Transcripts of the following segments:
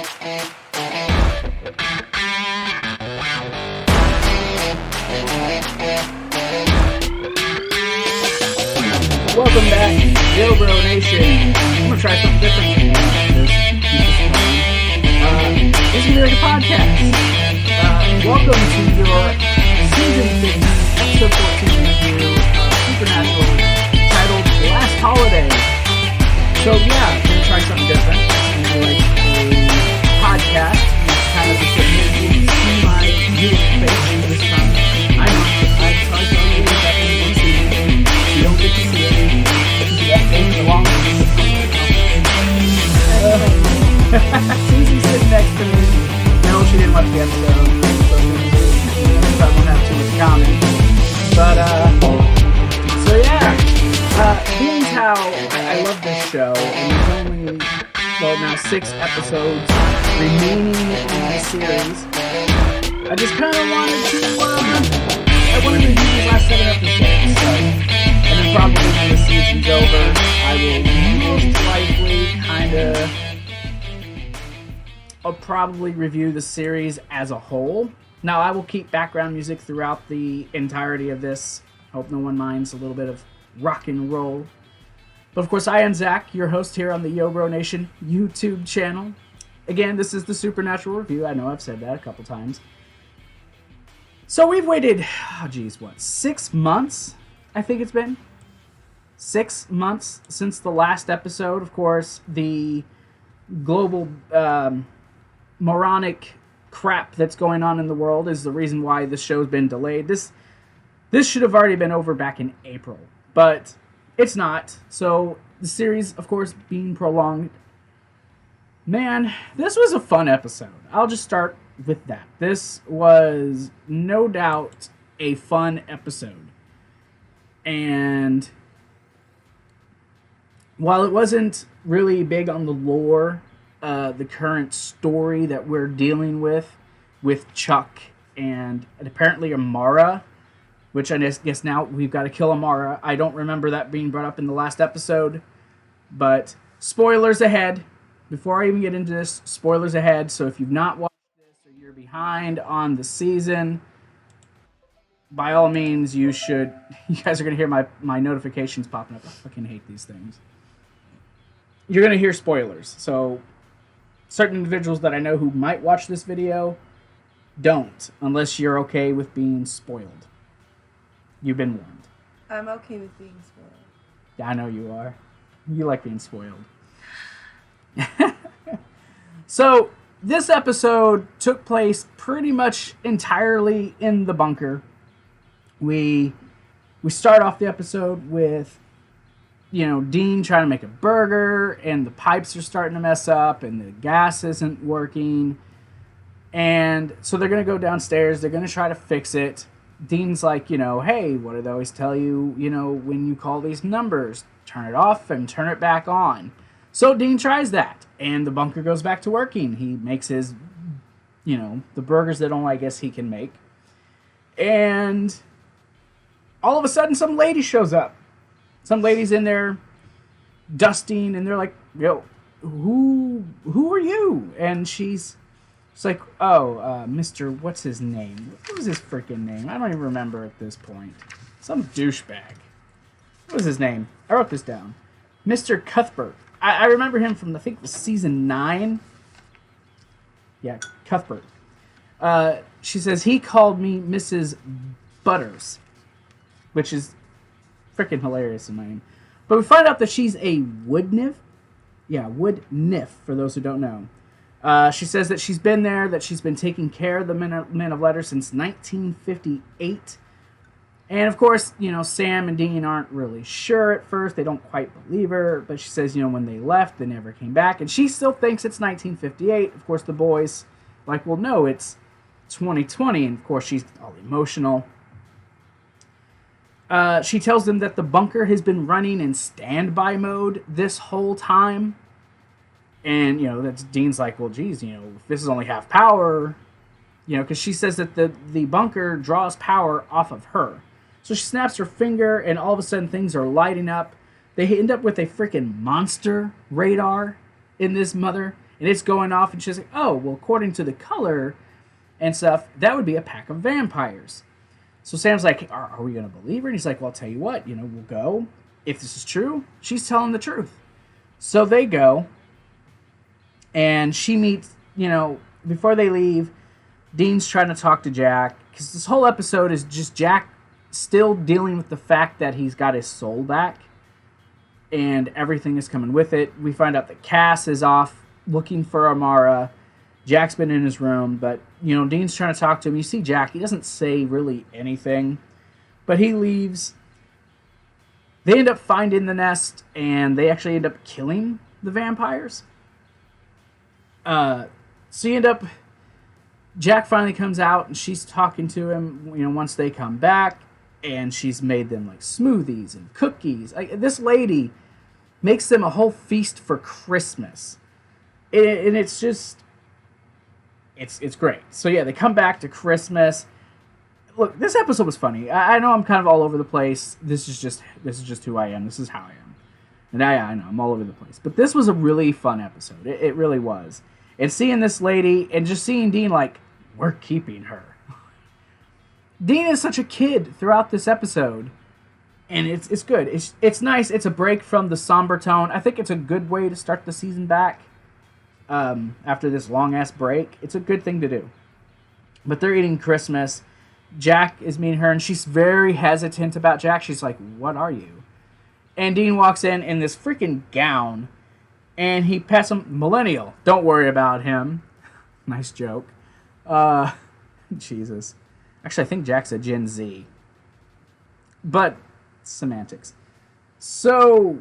Welcome back, Yo Bro Nation. I'm gonna try something different. This is like a podcast. Welcome to your season 6, episode 14 review of Supernatural, titled Last Holiday. So yeah, I'm gonna try something different. It's gonna be like a podcast. It's kind of just sitting here, you can see my beautiful face this time. I know, I try to tell you that in one season. You don't get to see it. Susie's sitting next to me. No, she didn't watch the episode, so we probably won't have too much common. But, so yeah, being how I love this show, and there's only, well, now 6 episodes remaining in the series, I just kind of wanted to, I wanted to review these last 7 episodes, so. And then probably when the season's over, I will most likely I'll probably review the series as a whole. Now, I will keep background music throughout the entirety of this. Hope no one minds a little bit of rock and roll. But of course, I am Zach, your host here on the Yo Bro Nation YouTube channel. Again, this is the Supernatural Review. I know I've said that a couple times. So we've waited, 6 months? I think it's been 6 months since the last episode. Of course, the global moronic crap that's going on in the world is the reason why the show's been delayed. This should have already been over back in April, but it's not. So the series, of course, being prolonged. Man, this was a fun episode. I'll just start with that. This was no doubt a fun episode. And while it wasn't really big on the lore, the current story that we're dealing with Chuck and apparently Amara, which I guess now we've got to kill Amara. I don't remember that being brought up in the last episode, but spoilers ahead. Before I even get into this, spoilers ahead. So if you've not watched this or you're behind on the season, by all means, you should. You guys are going to hear my notifications popping up. I fucking hate these things. You're going to hear spoilers. So, certain individuals that I know who might watch this video, don't. Unless you're okay with being spoiled. You've been warned. I'm okay with being spoiled. Yeah, I know you are. You like being spoiled. So, this episode took place pretty much entirely in the bunker. We start off the episode with, Dean trying to make a burger, and the pipes are starting to mess up, and the gas isn't working. And so they're going to go downstairs. They're going to try to fix it. Dean's like, hey, what do they always tell you, when you call these numbers? Turn it off and turn it back on. So Dean tries that, and the bunker goes back to working. He makes his, the burgers that only I guess he can make. And all of a sudden, some lady shows up. Some lady's in there dusting, and they're like, yo, who are you? And she's like, oh, Mr. What's his name? What was his freaking name? I don't even remember at this point. Some douchebag. What was his name? I wrote this down. Mr. Cuthbert. I remember him from, I think, the season 9. Yeah, Cuthbert. She says, he called me Mrs. Butters, which is freaking hilarious in my name. But we find out that she's a wood nymph. Yeah, wood nymph, for those who don't know. She says that she's been there, that she's been taking care of the Men of Letters since 1958. And, of course, Sam and Dean aren't really sure at first. They don't quite believe her. But she says, when they left, they never came back. And she still thinks it's 1958. Of course, the boys like, well, no, it's 2020. And, of course, she's all emotional. She tells them that the bunker has been running in standby mode this whole time. And, that's Dean's like, well, geez, if this is only half power, because she says that the bunker draws power off of her. So she snaps her finger, and all of a sudden things are lighting up. They end up with a freaking monster radar in this mother. And it's going off, and she's like, oh, well, according to the color and stuff, that would be a pack of vampires. So Sam's like, are we going to believe her? And he's like, well, I'll tell you what, we'll go. If this is true, she's telling the truth. So they go, and she meets, before they leave, Dean's trying to talk to Jack, because this whole episode is just Jack still dealing with the fact that he's got his soul back, and everything is coming with it. We find out that Cass is off looking for Amara. Jack's been in his room, but, Dean's trying to talk to him. You see Jack, he doesn't say really anything, but he leaves. They end up finding the nest, and they actually end up killing the vampires. So you end up... Jack finally comes out, and she's talking to him, once they come back, and she's made them, smoothies and cookies. This lady makes them a whole feast for Christmas. And it's just... It's great. So, yeah, they come back to Christmas. Look, this episode was funny. I know I'm kind of all over the place. This is just who I am. This is how I am. And I know, I'm all over the place. But this was a really fun episode. It really was. And seeing this lady and just seeing Dean we're keeping her. Dean is such a kid throughout this episode. And it's good. It's nice. It's a break from the somber tone. I think it's a good way to start the season back after this long-ass break. It's a good thing to do. But they're eating Christmas. Jack is meeting her, and she's very hesitant about Jack. She's like, what are you? And Dean walks in this freaking gown, and he pets him. Millennial. Don't worry about him. Nice joke. Jesus. Actually, I think Jack's a Gen Z. But, semantics. So,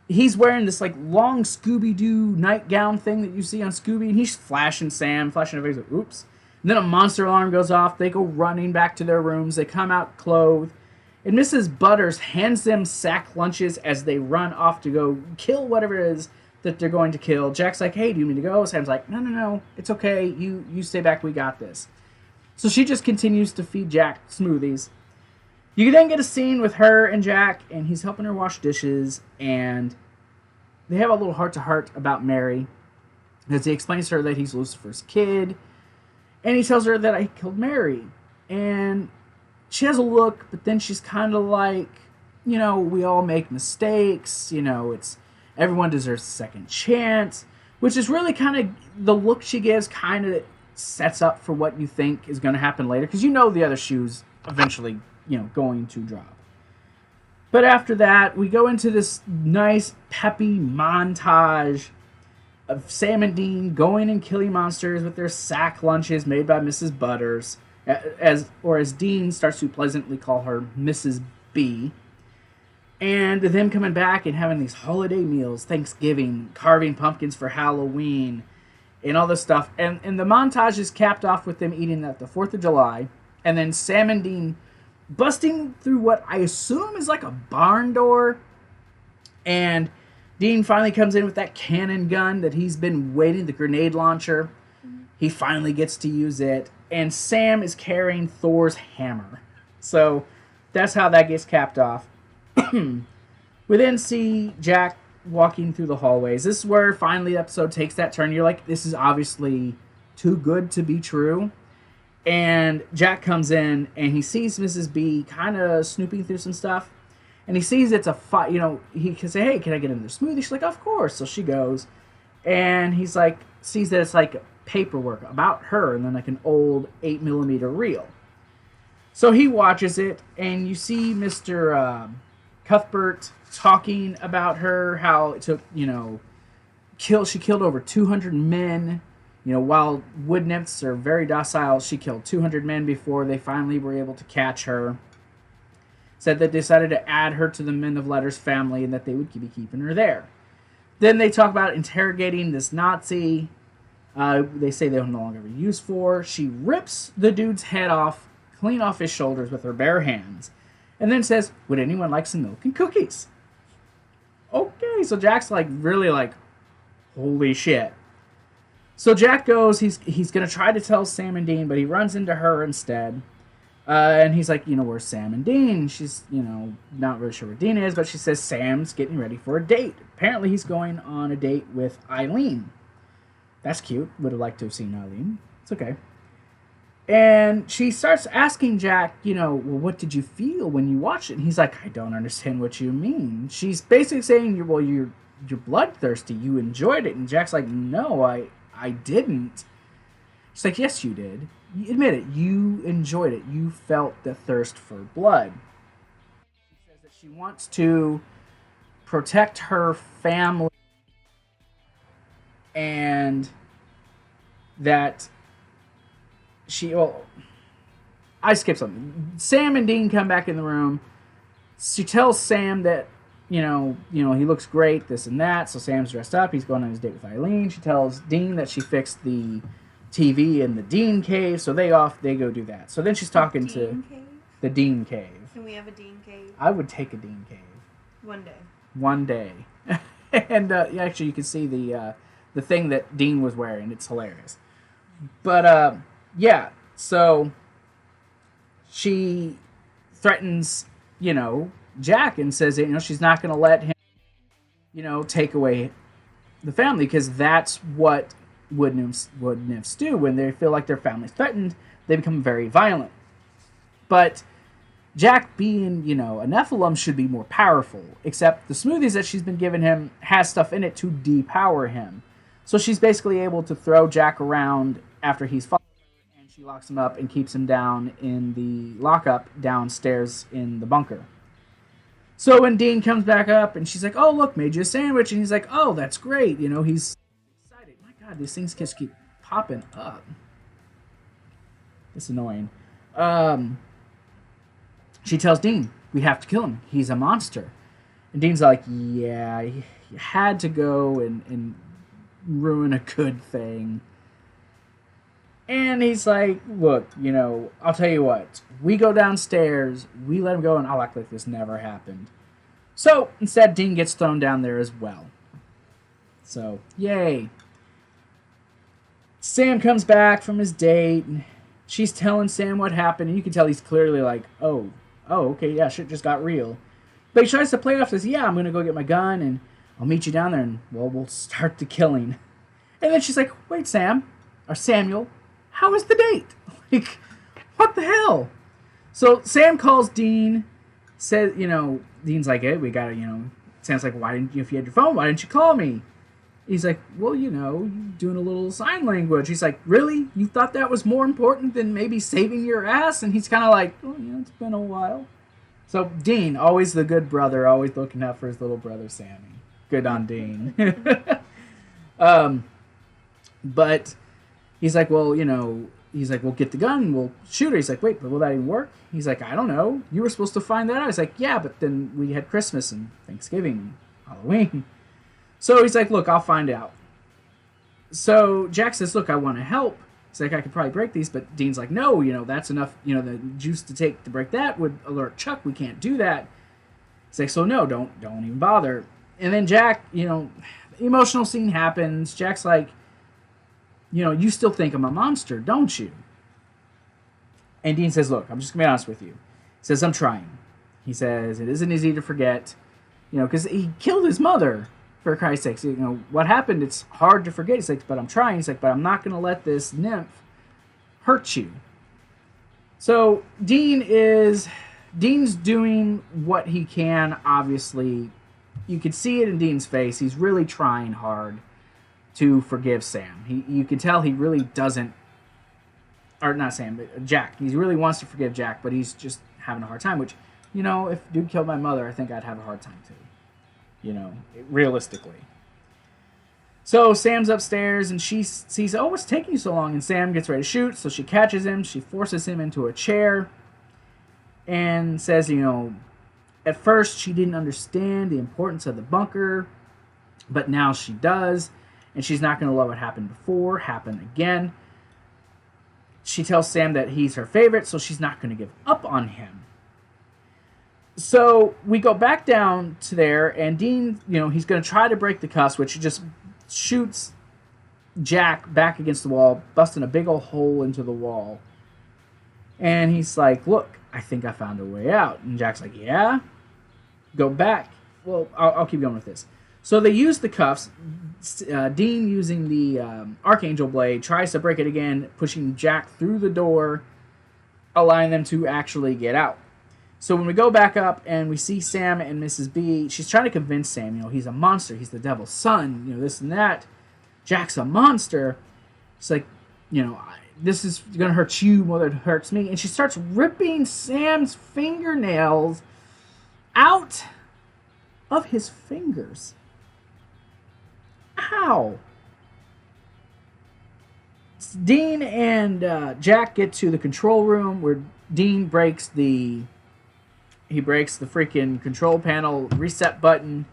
he's wearing this, long Scooby-Doo nightgown thing that you see on Scooby, and he's flashing Sam, flashing everybody. He's like, oops. And then a monster alarm goes off. They go running back to their rooms. They come out clothed. And Mrs. Butters hands them sack lunches as they run off to go kill whatever it is that they're going to kill. Jack's like, hey, do you need to go? Sam's like, no. It's okay. You stay back. We got this. So she just continues to feed Jack smoothies. You then get a scene with her and Jack, and he's helping her wash dishes. And they have a little heart-to-heart about Mary, as he explains to her that he's Lucifer's kid. And he tells her that I killed Mary. And she has a look, but then she's kind of like, we all make mistakes. It's everyone deserves a second chance. Which is really kind of, the look she gives kind of sets up for what you think is going to happen later. Because the other shoe's eventually, going to drop. But after that, we go into this nice, peppy montage of Sam and Dean going and killing monsters with their sack lunches made by Mrs. Butters, as Dean starts to pleasantly call her Mrs. B. And them coming back and having these holiday meals, Thanksgiving, carving pumpkins for Halloween, and all this stuff. And the montage is capped off with them eating at the 4th of July, and then Sam and Dean busting through what I assume is a barn door, and Dean finally comes in with that cannon gun that he's been waiting, the grenade launcher. He finally gets to use it. And Sam is carrying Thor's hammer. So that's how that gets capped off. We then see Jack walking through the hallways. This is where finally the episode takes that turn. You're like, this is obviously too good to be true. And Jack comes in and he sees Mrs. B kind of snooping through some stuff. And he sees it's a fight, he can say, hey, can I get in their smoothie? She's like, of course. So she goes. And he's like, sees that it's paperwork about her and then an old 8mm reel. So he watches it, and you see Mr. Cuthbert talking about her, how it took, she killed over 200 men. While wood nymphs are very docile, she killed 200 men before they finally were able to catch her. Said they decided to add her to the Men of Letters family and that they would be keeping her there. Then they talk about interrogating this Nazi. They say they'll no longer be used for. She rips the dude's head off, clean off his shoulders with her bare hands, and then says, would anyone like some milk and cookies? Okay, so Jack's really holy shit. So Jack goes, he's going to try to tell Sam and Dean, but he runs into her instead. And he's like, where's Sam and Dean? She's, not really sure where Dean is, but she says Sam's getting ready for a date. Apparently he's going on a date with Eileen. That's cute. Would have liked to have seen Eileen. It's okay. And she starts asking Jack, well, what did you feel when you watched it? And he's like, I don't understand what you mean. She's basically saying, you're bloodthirsty. You enjoyed it. And Jack's like, no, I didn't. She's like, yes, you did. You admit it. You enjoyed it. You felt the thirst for blood. She says that she wants to protect her family and that I skipped something. Sam and Dean come back in the room. She tells Sam that, he looks great, this and that. So Sam's dressed up. He's going on his date with Eileen. She tells Dean that she fixed the TV in the Dean cave. So they go do that. So then she's talking to the Dean cave. Can we have a Dean cave? I would take a Dean cave. One day. And actually you can see the thing that Dean was wearing. It's hilarious. But, yeah, so she threatens, Jack and says that, she's not going to let him, take away the family because that's what wood-nymphs do. When they feel like their family's threatened, they become very violent. But Jack being, a Nephilim should be more powerful, except the smoothies that she's been giving him has stuff in it to depower him. So she's basically able to throw Jack around after he's fallen, and she locks him up and keeps him down in the lockup downstairs in the bunker. So when Dean comes back up, and she's like, oh, look, made you a sandwich, and he's like, oh, that's great, he's excited. My God, these things just keep popping up. It's annoying. She tells Dean, we have to kill him. He's a monster. And Dean's like, yeah, you had to go and ruin a good thing. And he's like, look, I'll tell you what. We go downstairs, we let him go, and I'll act like this never happened. So, instead, Dean gets thrown down there as well. So, yay. Sam comes back from his date, and she's telling Sam what happened, and you can tell he's clearly like, oh, okay, yeah, shit just got real. But he tries to play off, says, yeah, I'm going to go get my gun, and I'll meet you down there, and, we'll start the killing. And then she's like, wait, Samuel, how was the date? Like, what the hell? So Sam calls Dean, says, Dean's like, hey, we gotta, Sam's like, why didn't you, if you had your phone, why didn't you call me? He's like, well, you're doing a little sign language. He's like, really? You thought that was more important than maybe saving your ass? And he's kind of like, oh, yeah, it's been a while. So Dean, always the good brother, always looking out for his little brother, Sammy. Good on Dean. But he's like, well, we'll get the gun, we'll shoot her. He's like, wait, but will that even work? He's like, I don't know. You were supposed to find that out. He's like, yeah, but then we had Christmas and Thanksgiving, Halloween. So he's like, look, I'll find out. So Jack says, look, I want to help. He's like, I could probably break these, but Dean's like, no, that's enough, the juice to break that would alert Chuck. We can't do that. He's like, so no, don't even bother. And then Jack, the emotional scene happens. Jack's like, you still think I'm a monster, don't you? And Dean says, look, I'm just going to be honest with you. He says, I'm trying. He says, it isn't easy to forget, because he killed his mother, for Christ's sakes. What happened, it's hard to forget. He's like, but I'm trying. He's like, but I'm not going to let this nymph hurt you. So Dean's doing what he can, obviously. You can see it in Dean's face. He's really trying hard to forgive Sam. You can tell he really doesn't, or not Sam, but Jack. He really wants to forgive Jack, but he's just having a hard time, which, if dude killed my mother, I think I'd have a hard time too. Realistically. So Sam's upstairs, and she sees, oh, what's taking you so long? And Sam gets ready to shoot, so she catches him. She forces him into a chair and says, at first she didn't understand the importance of the bunker, but now she does. And she's not going to let what happened before happen again. She tells Sam that he's her favorite, so she's not going to give up on him. So we go back down to there, and Dean, he's going to try to break the cuffs, which just shoots Jack back against the wall, busting a big old hole into the wall. And he's like, look, I think I found a way out. And Jack's like, yeah? Go back. Well, I'll keep going with this. So they use the cuffs. Dean, using the Archangel Blade, tries to break it again, pushing Jack through the door, allowing them to actually get out. So when we go back up and we see Sam and Mrs. B, she's trying to convince Sam, he's a monster, he's the devil's son, this and that. Jack's a monster. It's like, this is going to hurt you more than it hurts me. And she starts ripping Sam's fingernails out of his fingers. Ow. Dean and Jack get to the control room where Dean breaks the freaking control panel reset button,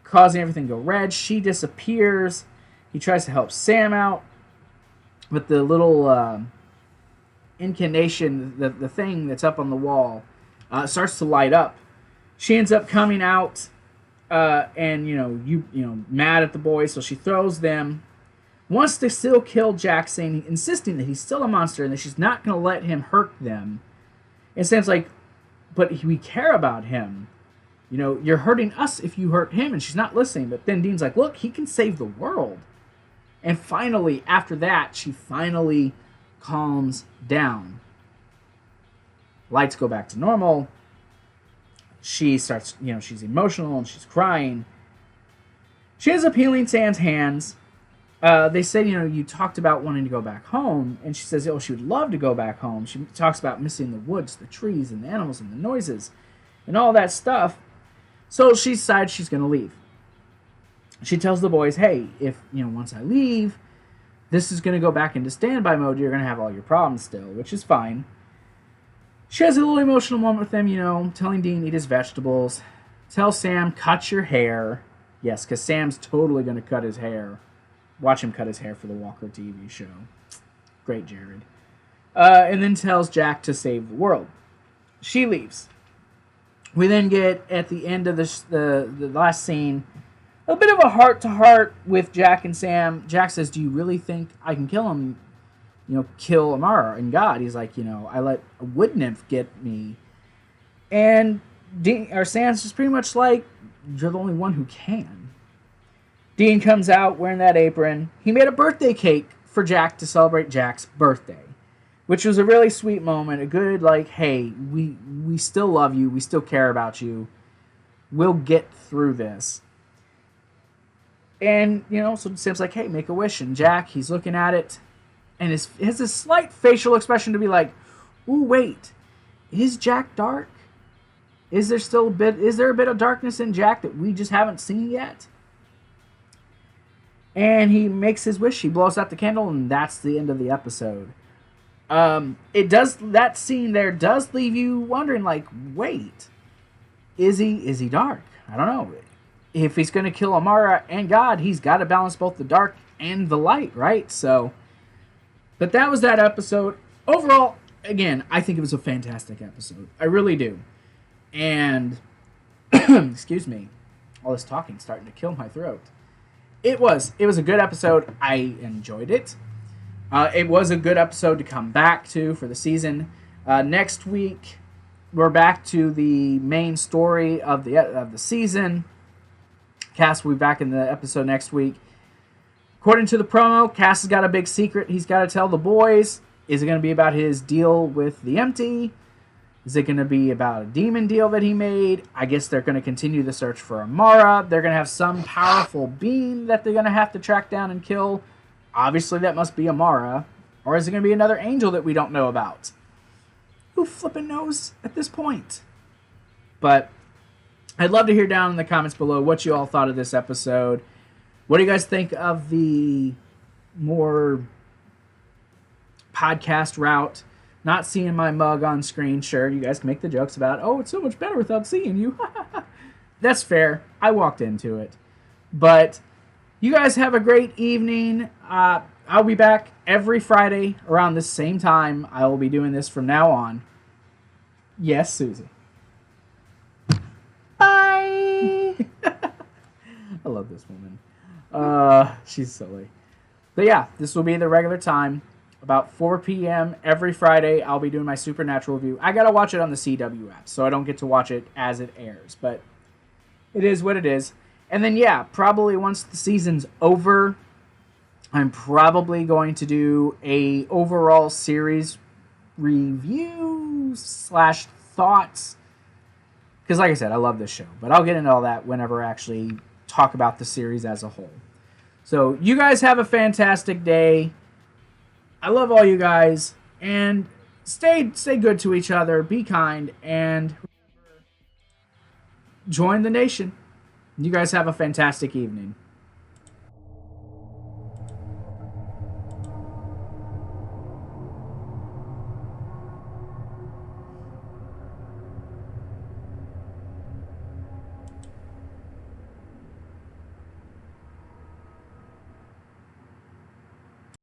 causing everything to go red. She disappears. He tries to help Sam out, but the little incantation, the thing that's up on the wall, starts to light up. She ends up coming out, and mad at the boys, so she throws them. Wants to still kill Jack, insisting that he's still a monster and that she's not going to let him hurt them. And Sam's like, but we care about him. You're hurting us if you hurt him, and she's not listening. But then Dean's like, look, he can save the world. And finally, after that, she finally calms down. Lights go back to normal. She starts, she's emotional and she's crying. She ends up healing Sam's hands. They say, you talked about wanting to go back home. And she says, she would love to go back home. She talks about missing the woods, the trees, and the animals, and the noises, and all that stuff. So she decides she's going to leave. She tells the boys, hey, if, once I leave, this is going to go back into standby mode. You're going to have all your problems still, which is fine. She has a little emotional moment with them, telling Dean eat his vegetables. Tell Sam, cut your hair. Yes, because Sam's totally going to cut his hair. Watch him cut his hair for the Walker TV show. Great, Jared. And then tells Jack to save the world. She leaves. We then get, at the end of the last scene, a bit of a heart-to-heart with Jack and Sam. Jack says, do you really think I can kill him? Kill Amara and God. He's like, I let a wood nymph get me. And Sam's just pretty much like, you're the only one who can. Dean comes out wearing that apron. He made a birthday cake for Jack to celebrate Jack's birthday, which was a really sweet moment. A good, hey, we still love you. We still care about you. We'll get through this. And, so Sam's like, hey, make a wish. And Jack, he's looking at it, and has a slight facial expression to be like, ooh, wait, is Jack dark? Is there a bit of darkness in Jack that we just haven't seen yet? And he makes his wish. He blows out the candle, and that's the end of the episode. That scene there does leave you wondering, wait, is he dark? I don't know. If he's going to kill Amara and God, he's got to balance both the dark and the light, right? So, but that was that episode. Overall, again, I think it was a fantastic episode. I really do. And, excuse me, all this talking starting to kill my throat. It was a good episode. I enjoyed it. It was a good episode to come back to for the season. Next week, we're back to the main story of the season. Cass will be back in the episode next week. According to the promo, Cass has got a big secret he's got to tell the boys. Is it going to be about his deal with the Empty? Is it going to be about a demon deal that he made? I guess they're going to continue the search for Amara. They're going to have some powerful being that they're going to have to track down and kill. Obviously, that must be Amara. Or is it going to be another angel that we don't know about? Who flippin' knows at this point? But I'd love to hear down in the comments below what you all thought of this episode. What do you guys think of the more podcast route? Not seeing my mug on screen. Sure, you guys can make the jokes about, oh, it's so much better without seeing you. That's fair. I walked into it. But you guys have a great evening. I'll be back every Friday around this same time. I will be doing this from now on. Yes, Susie. Bye. I love this woman. She's silly. But yeah, this will be the regular time. About 4 p.m. every Friday, I'll be doing my Supernatural review. I gotta watch it on the CW app, so I don't get to watch it as it airs. But it is what it is. And then, yeah, probably once the season's over, I'm probably going to do a overall series review / thoughts. Because like I said, I love this show. But I'll get into all that whenever I actually talk about the series as a whole. So you guys have a fantastic day. I love all you guys. And stay good to each other. Be kind. And join the nation. You guys have a fantastic evening.